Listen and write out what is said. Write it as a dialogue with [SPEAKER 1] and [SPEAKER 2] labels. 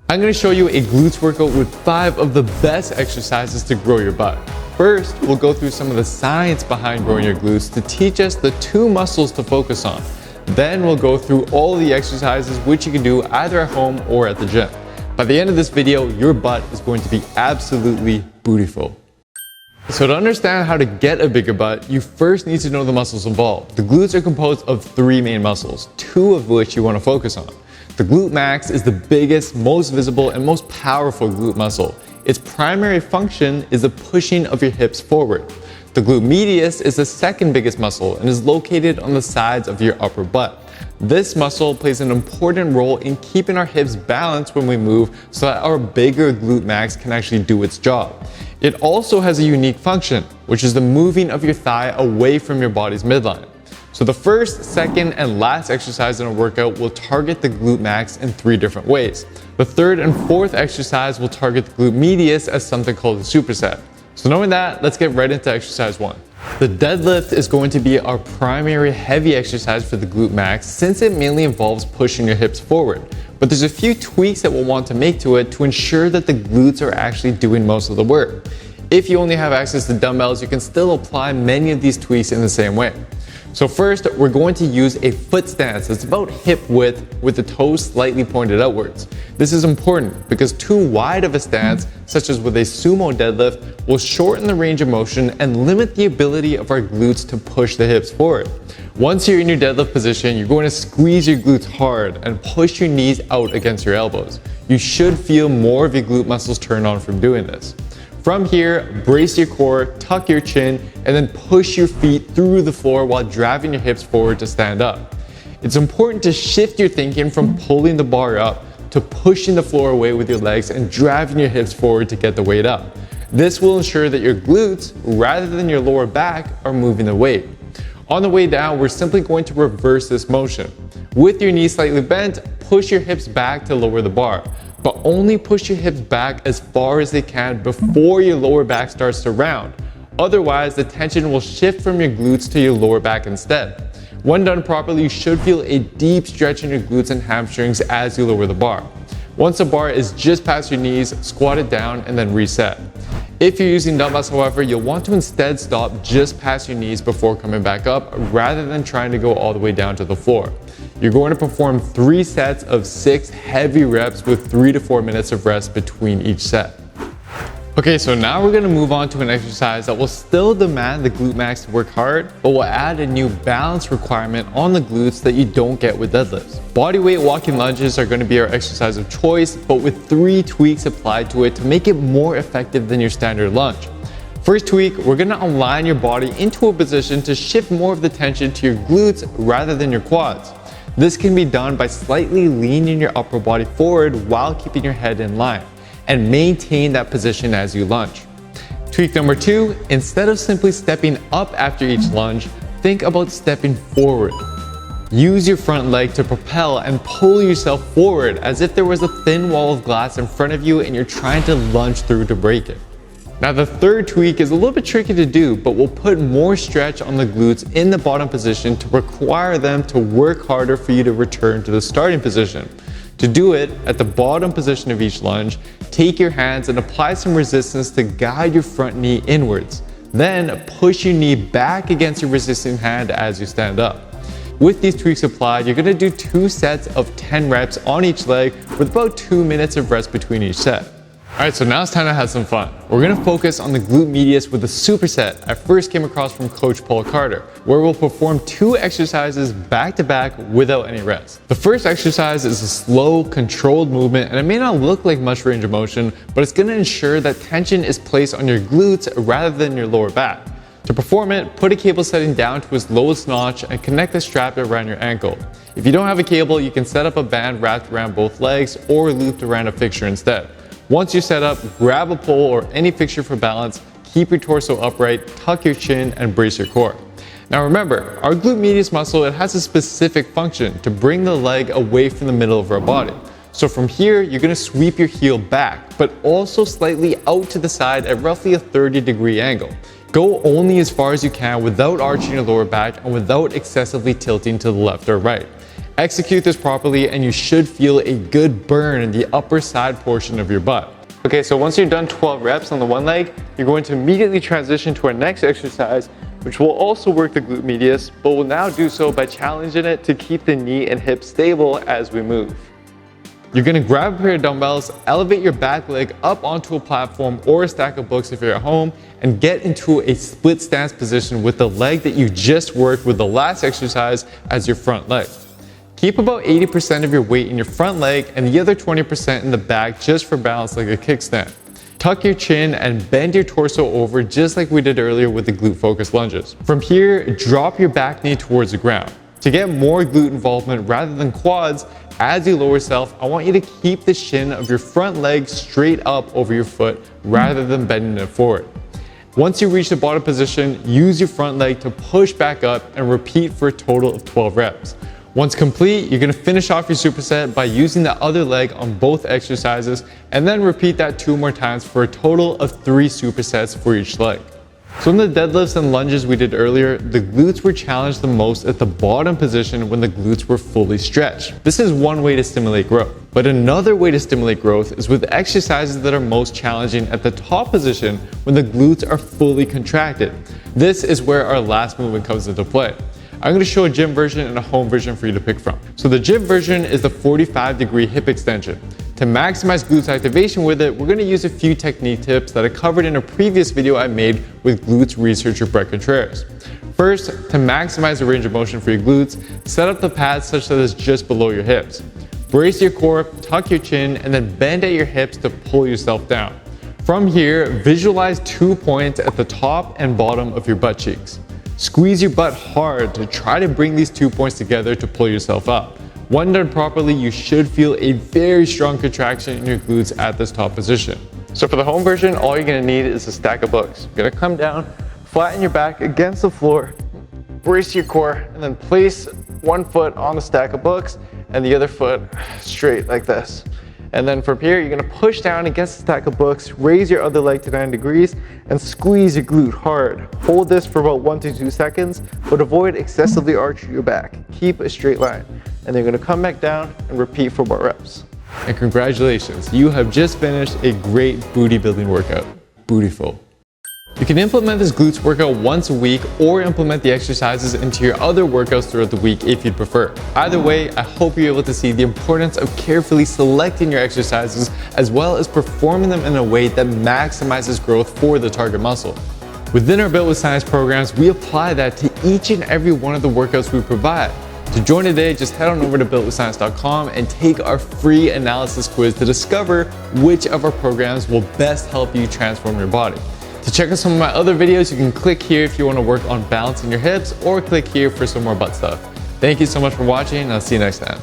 [SPEAKER 1] I'm going to show you a glutes workout with 5 of the best exercises to grow your butt. First, we'll go through some of the science behind growing your glutes to teach us the 2 muscles to focus on. Then we'll go through all the exercises which you can do either at home or at the gym. By the end of this video, your butt is going to be absolutely bootyfull. So to understand how to get a bigger butt, you first need to know the muscles involved. The glutes are composed of 3 main muscles, 2 of which you want to focus on. The glute max is the biggest, most visible, and most powerful glute muscle. Its primary function is the pushing of your hips forward. The glute medius is the second biggest muscle and is located on the sides of your upper butt. This muscle plays an important role in keeping our hips balanced when we move so that our bigger glute max can actually do its job. It also has a unique function, which is the moving of your thigh away from your body's midline. So the first, second, and last exercise in a workout will target the glute max in 3 different ways. The third and fourth exercise will target the glute medius as something called a superset. So knowing that, let's get right into exercise 1. The deadlift is going to be our primary heavy exercise for the glute max since it mainly involves pushing your hips forward. But there's a few tweaks that we'll want to make to it to ensure that the glutes are actually doing most of the work. If you only have access to dumbbells, you can still apply many of these tweaks in the same way. So first, we're going to use a foot stance that's about hip width with the toes slightly pointed outwards. This is important because too wide of a stance, such as with a sumo deadlift, will shorten the range of motion and limit the ability of our glutes to push the hips forward. Once you're in your deadlift position, you're going to squeeze your glutes hard and push your knees out against your elbows. You should feel more of your glute muscles turn on from doing this. From here, brace your core, tuck your chin, and then push your feet through the floor while driving your hips forward to stand up. It's important to shift your thinking from pulling the bar up to pushing the floor away with your legs and driving your hips forward to get the weight up. This will ensure that your glutes, rather than your lower back, are moving the weight. On the way down, we're simply going to reverse this motion. With your knees slightly bent, push your hips back to lower the bar. But only push your hips back as far as they can before your lower back starts to round. Otherwise, the tension will shift from your glutes to your lower back instead. When done properly, you should feel a deep stretch in your glutes and hamstrings as you lower the bar. Once the bar is just past your knees, squat it down and then reset. If you're using dumbbells, however, you'll want to instead stop just past your knees before coming back up rather than trying to go all the way down to the floor. You're going to perform 3 sets of 6 heavy reps with 3 to 4 minutes of rest between each set. Okay, so now we're going to move on to an exercise that will still demand the glute max to work hard, but will add a new balance requirement on the glutes that you don't get with deadlifts. Bodyweight walking lunges are going to be our exercise of choice, but with 3 tweaks applied to it to make it more effective than your standard lunge. First tweak, we're going to align your body into a position to shift more of the tension to your glutes rather than your quads. This can be done by slightly leaning your upper body forward while keeping your head in line, and maintain that position as you lunge. Tweak number 2, instead of simply stepping up after each lunge, think about stepping forward. Use your front leg to propel and pull yourself forward as if there was a thin wall of glass in front of you and you're trying to lunge through to break it. Now the third tweak is a little bit tricky to do, but will put more stretch on the glutes in the bottom position to require them to work harder for you to return to the starting position. To do it, at the bottom position of each lunge, take your hands and apply some resistance to guide your front knee inwards. Then push your knee back against your resisting hand as you stand up. With these tweaks applied, you're going to do 2 sets of 10 reps on each leg with about 2 minutes of rest between each set. Alright, so now it's time to have some fun. We're going to focus on the glute medius with a superset I first came across from Coach Paul Carter, where we'll perform 2 exercises back to back without any rest. The first exercise is a slow, controlled movement, and it may not look like much range of motion, but it's going to ensure that tension is placed on your glutes rather than your lower back. To perform it, put a cable setting down to its lowest notch and connect the strap around your ankle. If you don't have a cable, you can set up a band wrapped around both legs or looped around a fixture instead. Once you're set up, grab a pole or any fixture for balance, keep your torso upright, tuck your chin, and brace your core. Now remember, our glute medius muscle, it has a specific function to bring the leg away from the middle of our body. So from here, you're going to sweep your heel back, but also slightly out to the side at roughly a 30-degree angle. Go only as far as you can without arching your lower back and without excessively tilting to the left or right. Execute this properly and you should feel a good burn in the upper side portion of your butt. Okay, so once you're done 12 reps on the one leg, you're going to immediately transition to our next exercise, which will also work the glute medius, but will now do so by challenging it to keep the knee and hip stable as we move. You're gonna grab a pair of dumbbells, elevate your back leg up onto a platform or a stack of books if you're at home, and get into a split stance position with the leg that you just worked with the last exercise as your front leg. Keep about 80% of your weight in your front leg and the other 20% in the back just for balance like a kickstand. Tuck your chin and bend your torso over just like we did earlier with the glute focused lunges. From here, drop your back knee towards the ground. To get more glute involvement rather than quads, as you lower yourself, I want you to keep the shin of your front leg straight up over your foot rather than bending it forward. Once you reach the bottom position, use your front leg to push back up and repeat for a total of 12 reps. Once complete, you're gonna finish off your superset by using the other leg on both exercises and then repeat that 2 more times for a total of 3 supersets for each leg. So in the deadlifts and lunges we did earlier, the glutes were challenged the most at the bottom position when the glutes were fully stretched. This is one way to stimulate growth. But another way to stimulate growth is with exercises that are most challenging at the top position when the glutes are fully contracted. This is where our last movement comes into play. I'm going to show a gym version and a home version for you to pick from. So the gym version is the 45-degree hip extension. To maximize glutes activation with it, we're going to use a few technique tips that I covered in a previous video I made with glutes researcher Brett Contreras. First, to maximize the range of motion for your glutes, set up the pad such that it's just below your hips. Brace your core, tuck your chin, and then bend at your hips to pull yourself down. From here, visualize 2 points at the top and bottom of your butt cheeks. Squeeze your butt hard to try to bring these 2 points together to pull yourself up. When done properly, you should feel a very strong contraction in your glutes at this top position. So for the home version, all you're gonna need is a stack of books. You're gonna come down, flatten your back against the floor, brace your core, and then place one foot on the stack of books and the other foot straight like this. And then from here, you're gonna push down against the stack of books, raise your other leg to 90 degrees, and squeeze your glute hard. Hold this for about 1 to 2 seconds, but avoid excessively arching your back. Keep a straight line. And then you're gonna come back down and repeat for more reps. And congratulations, you have just finished a great booty building workout. Bootyfull. You can implement this glutes workout once a week or implement the exercises into your other workouts throughout the week if you'd prefer. Either way, I hope you're able to see the importance of carefully selecting your exercises as well as performing them in a way that maximizes growth for the target muscle. Within our Built with Science programs, we apply that to each and every one of the workouts we provide. To join today, just head on over to builtwithscience.com and take our free analysis quiz to discover which of our programs will best help you transform your body. To check out some of my other videos, you can click here if you want to work on balancing your hips or click here for some more butt stuff. Thank you so much for watching and I'll see you next time.